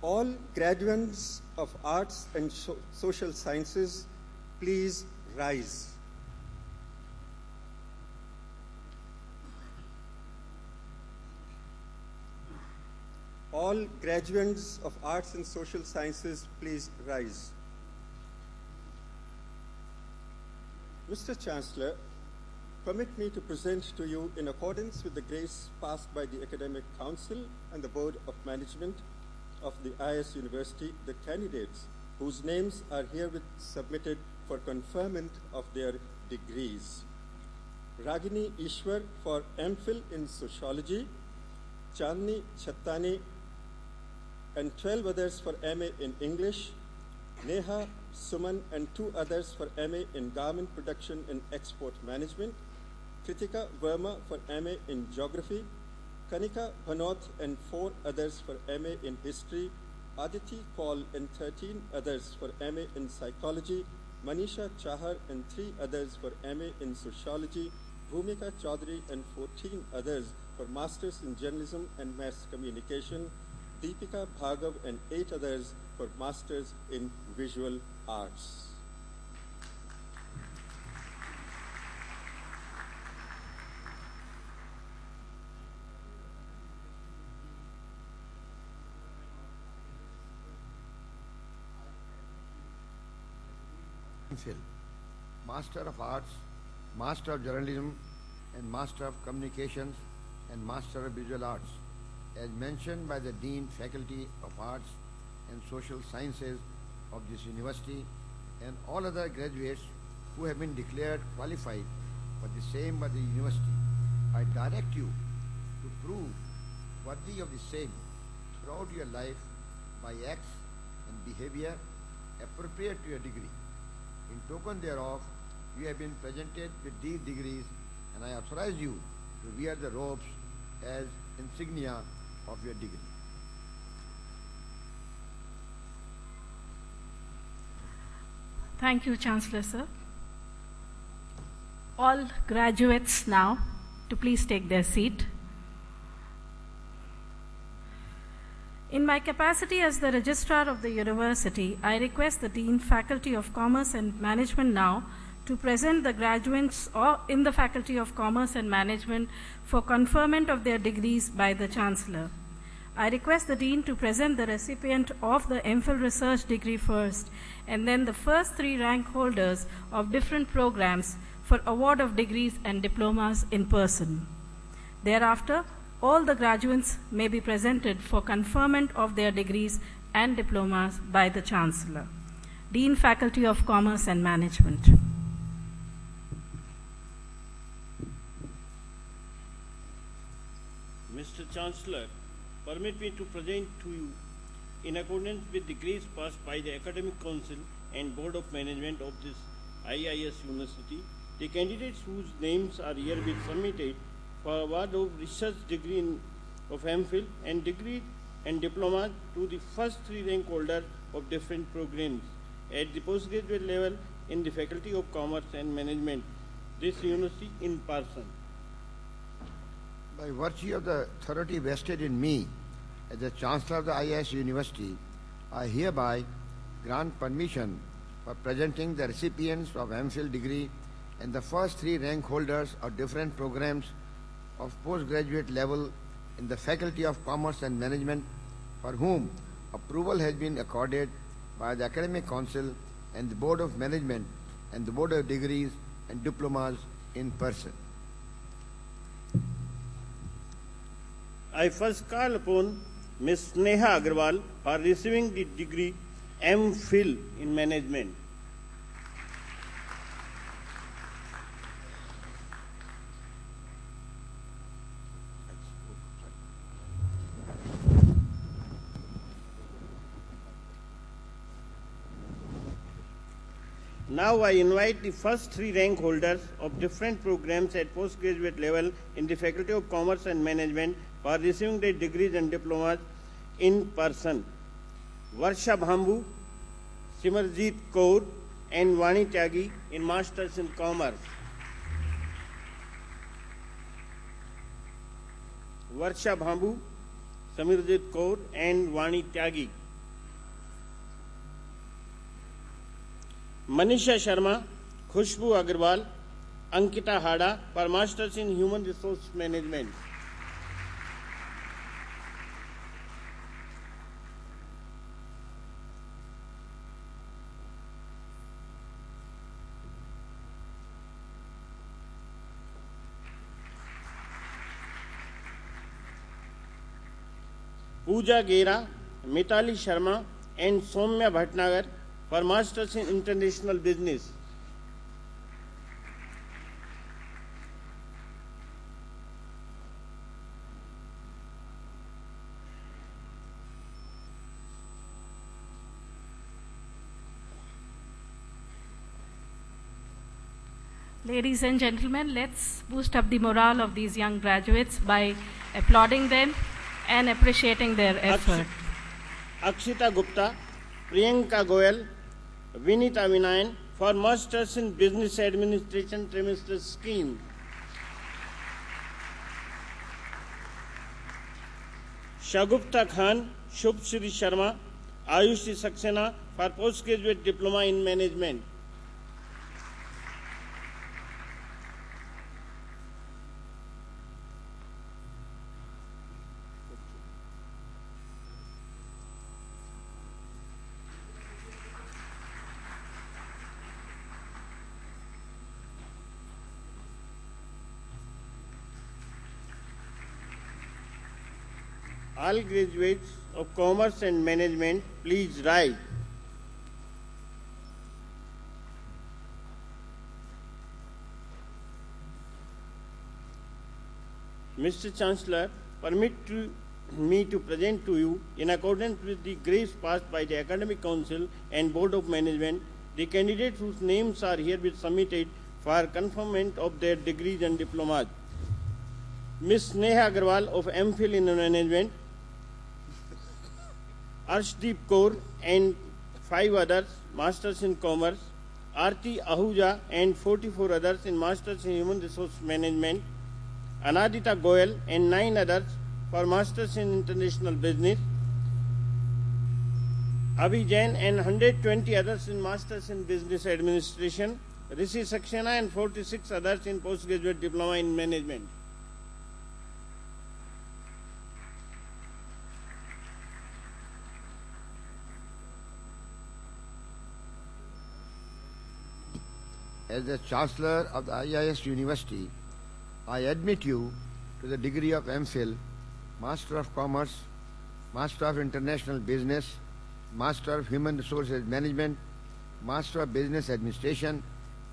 All graduates of arts and social sciences, please rise. All graduates of arts and social sciences, please rise. Mr. Chancellor, permit me to present to you, in accordance with the grace passed by the Academic Council and the Board of Management of the IIS University, the candidates whose names are herewith submitted for conferment of their degrees. Ragini Ishwar for MPhil in Sociology, Chandni Chattani and 12 others for MA in English, Neha Suman and 2 others for MA in Garment Production and Export Management, Kritika Verma for MA in Geography, Kanika Bhanoth and 4 others for MA in History, Aditi Kaul and 13 others for MA in Psychology, Manisha Chahar and 3 others for MA in Sociology, Bhumika Chaudhary and 14 others for Masters in Journalism and Mass Communication, Deepika Bhargav and 8 others for Masters in Visual Arts. MPhil, Master of Arts, Master of Journalism, and Master of Communications, and Master of Visual Arts, as mentioned by the Dean Faculty of Arts and Social Sciences of this university, and all other graduates who have been declared qualified for the same by the university. I direct you to prove worthy of the same throughout your life by acts and behavior appropriate to your degree. In token thereof, you have been presented with these degrees, and I authorize you to wear the robes as insignia of your degree. Thank you, Chancellor, sir. All graduates now to please take their seat. In my capacity as the Registrar of the University, I request the Dean, Faculty of Commerce and Management now to present the graduates in the Faculty of Commerce and Management for conferment of their degrees by the Chancellor. I request the Dean to present the recipient of the MPhil research degree first, and then the first 3 rank holders of different programs for award of degrees and diplomas in person. Thereafter, all the graduates may be presented for conferment of their degrees and diplomas by the Chancellor. Dean, Faculty of Commerce and Management. Mr. Chancellor, permit me to present to you, in accordance with the grace passed by the Academic Council and Board of Management of this IIS University, the candidates whose names are herewith submitted for award of research degree of MPhil and degree and diploma to the first 3 rank holders of different programs at the postgraduate level in the Faculty of Commerce and Management, this university in person. By virtue of the authority vested in me as the Chancellor of the IIS University, I hereby grant permission for presenting the recipients of MPhil degree and the first 3 rank holders of different programs of postgraduate level in the Faculty of Commerce and Management, for whom approval has been accorded by the Academic Council and the Board of Management and the Board of Degrees and Diplomas in person. I first call upon Ms. Neha Agarwal for receiving the degree MPhil in Management. Now I invite the first 3 rank holders of different programs at postgraduate level in the Faculty of Commerce and Management for receiving their degrees and diplomas in person. Varsha Bhambu, Simarjeet Kaur and Vani Tyagi in Masters in Commerce. Varsha Bhambu, Simarjeet Kaur and Vani Tyagi. Manisha Sharma, Khushbu Agarwal, Ankita Hada for Masters in Human Resource Management. Pooja Gera, Mitali Sharma and Soumya Bhatnagar for Masters in International Business. Ladies and gentlemen, let's boost up the morale of these young graduates by applauding them and appreciating their effort. Akshita Gupta, Priyanka Goyal, Vinita Vinayan for Masters in Business Administration Trimester Scheme. Shagupta Khan, Shubhshri Sharma, Ayushi Saxena for Postgraduate Diploma in Management. All graduates of Commerce and Management, please rise. Mr. Chancellor, permit me to present to you, in accordance with the grace passed by the Academic Council and Board of Management, the candidates whose names are herewith submitted for conferment of their degrees and diplomas. Ms. Neha Agarwal of MPhil in Management, Arshdeep Kaur and 5 others, Masters in Commerce, Aarti Ahuja and 44 others in Masters in Human Resource Management, Anadita Goyal and 9 others for Masters in International Business, Abhi Jain and 120 others in Masters in Business Administration, Rishi Saxena and 46 others in Postgraduate Diploma in Management. As the Chancellor of the IIS University, I admit you to the degree of MPhil, Master of Commerce, Master of International Business, Master of Human Resources Management, Master of Business Administration,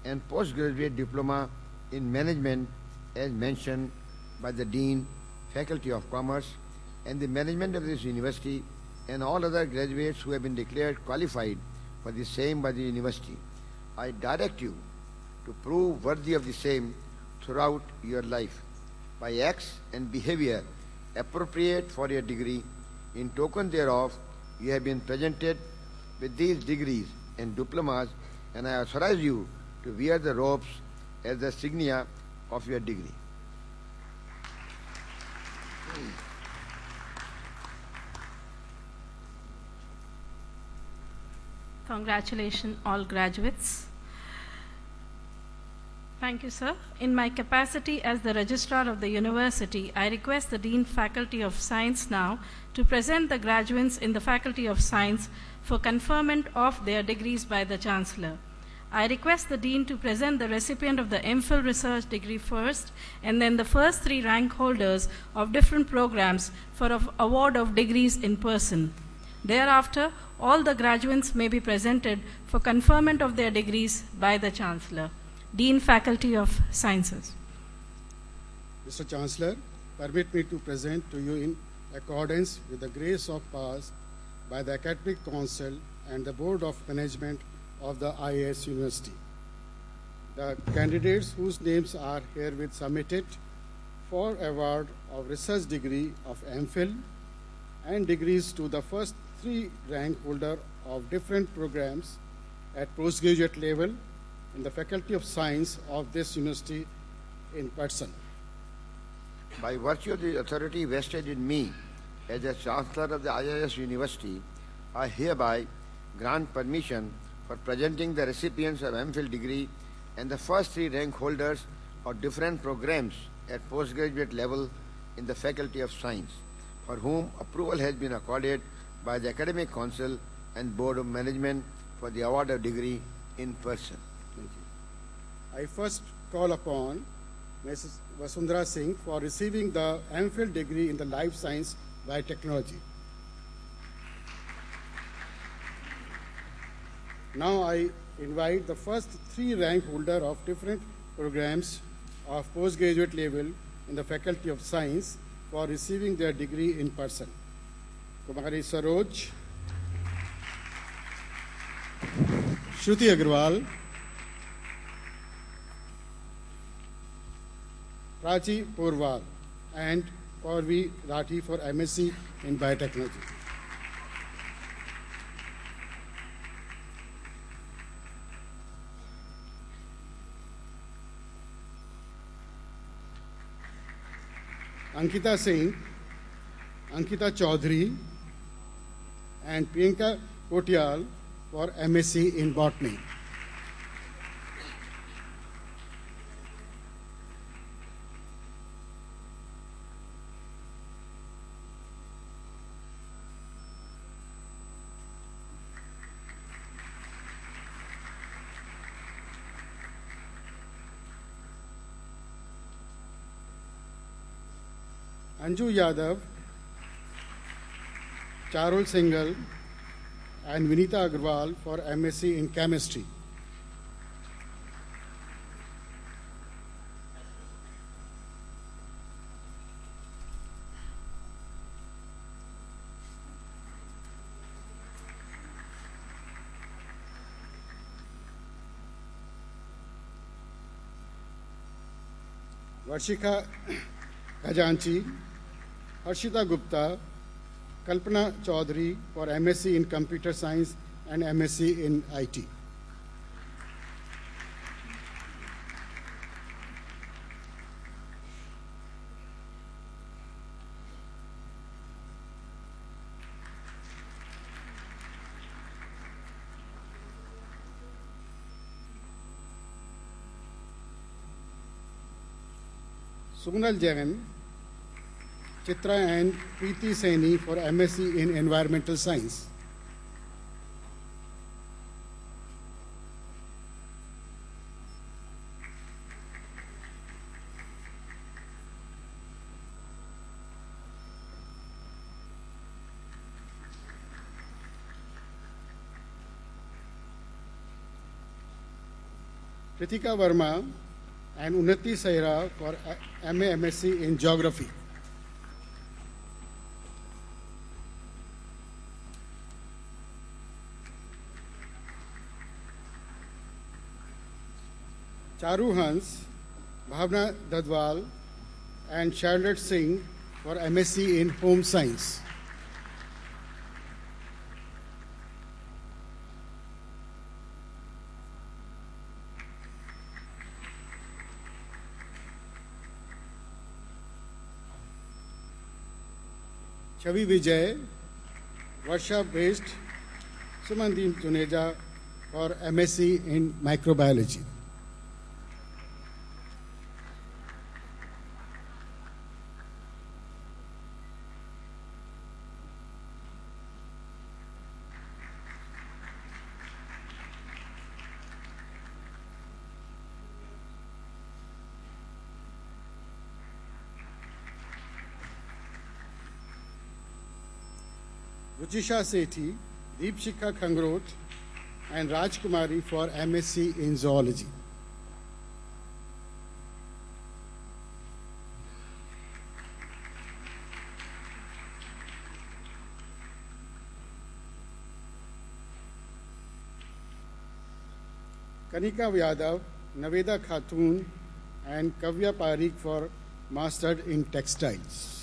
and Postgraduate Diploma in Management as mentioned by the Dean, Faculty of Commerce, and the management of this university, and all other graduates who have been declared qualified for the same by the university. I direct you to prove worthy of the same throughout your life by acts and behavior appropriate for your degree. In token thereof, you have been presented with these degrees and diplomas, and I authorize you to wear the robes as the insignia of your degree. Congratulations, all graduates. Thank you, sir. In my capacity as the Registrar of the University, I request the Dean Faculty of Science now to present the graduates in the Faculty of Science for conferment of their degrees by the Chancellor. I request the Dean to present the recipient of the MPhil research degree first, and then the first 3 rank holders of different programs for an award of degrees in person. Thereafter, all the graduates may be presented for conferment of their degrees by the Chancellor. Dean, Faculty of Sciences. Mr. Chancellor, permit me to present to you in accordance with the grace of pass by the Academic Council and the Board of Management of the IIS University. The candidates whose names are herewith submitted for award of research degree of MPhil and degrees to the first 3 rank holder of different programs at postgraduate level in the Faculty of Science of this university in person. By virtue of the authority vested in me as the Chancellor of the IIS University, I hereby grant permission for presenting the recipients of MPhil degree and the first 3 rank holders of different programs at postgraduate level in the Faculty of Science, for whom approval has been accorded by the Academic Council and Board of Management for the award of degree in person. Thank you. I first call upon Mrs. Vasundhara Singh for receiving the MPhil degree in the Life Science Biotechnology. Now I invite the first 3 rank holder of different programs of postgraduate level in the Faculty of Science for receiving their degree in person. Kumari Saroj, Shruti Agarwal, Prachi Porwal, and Paurvi Rathi for MSc in Biotechnology. Ankita Singh, Ankita Chaudhary, and Priyanka Kotial for MSc in Botany. Anju Yadav, Charul Singhal, and Vinita Agarwal for MSc in Chemistry. Varshika Khajanchi, Harshita Gupta, Kalpana Chaudhary for MSc in Computer Science and MSc in IT. Sunal Jain, Chitra and Preeti Saini for MSc in Environmental Science. Kritika Verma and Unnati Saira for MA MSc in Geography. Charu Hans, Bhavna Dadwal, and Charlotte Singh for MSc in Home Science. Chavi Vijay, Varsha-based Sumandeep Juneja for MSc in Microbiology. Ruchisha Sethi, Deepshikha Khangrot, and Rajkumari for MSc in Zoology. Kanika Yadav, Naveda Khatun, and Kavya Parikh for Mastered in Textiles.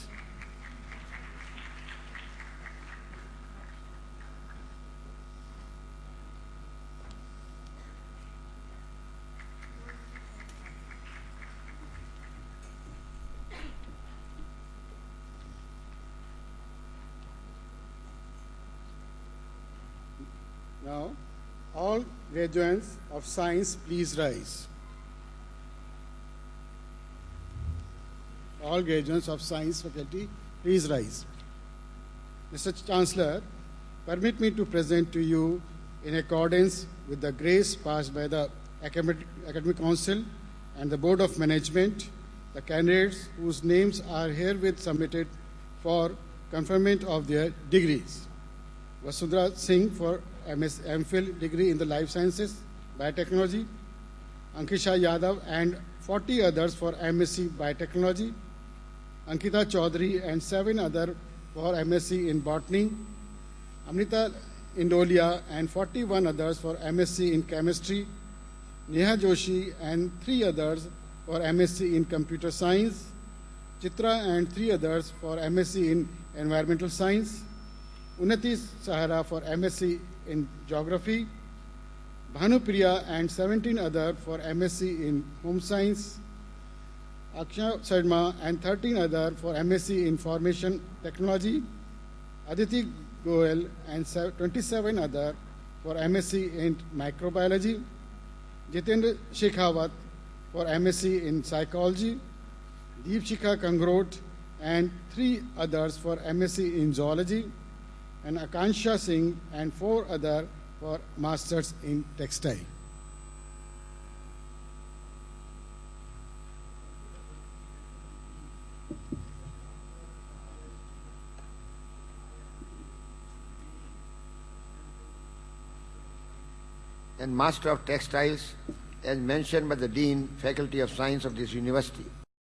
Now, All graduates of science, please rise. All graduates of science faculty, please rise. Mr. Chancellor, permit me to present to you, in accordance with the grace passed by the Academic Council and the Board of Management, the candidates whose names are herewith submitted for conferment of their degrees. Vasundhara Singh for MPhil degree in the Life Sciences, Biotechnology. Ankisha Yadav and 40 others for MSc Biotechnology. Ankita Chaudhary and 7 others for MSc in Botany. Amrita Indolia and 41 others for MSc in Chemistry. Neha Joshi and 3 others for MSc in Computer Science. Chitra and 3 others for MSc in Environmental Science. Unnati Sahara for MSc in Geography. Bhanupriya and 17 others for MSc in Home Science. Akshay Sharma and 13 others for MSc in Information Technology. Aditi Goel and 27 others for MSc in Microbiology. Jitendra Shekhawat for MSc in Psychology. Deepshikha Kangrot and 3 others for MSc in Zoology. And Akansha Singh and 4 others for Masters in Textile. And Master of Textiles, as mentioned by the Dean, Faculty of Science of this university.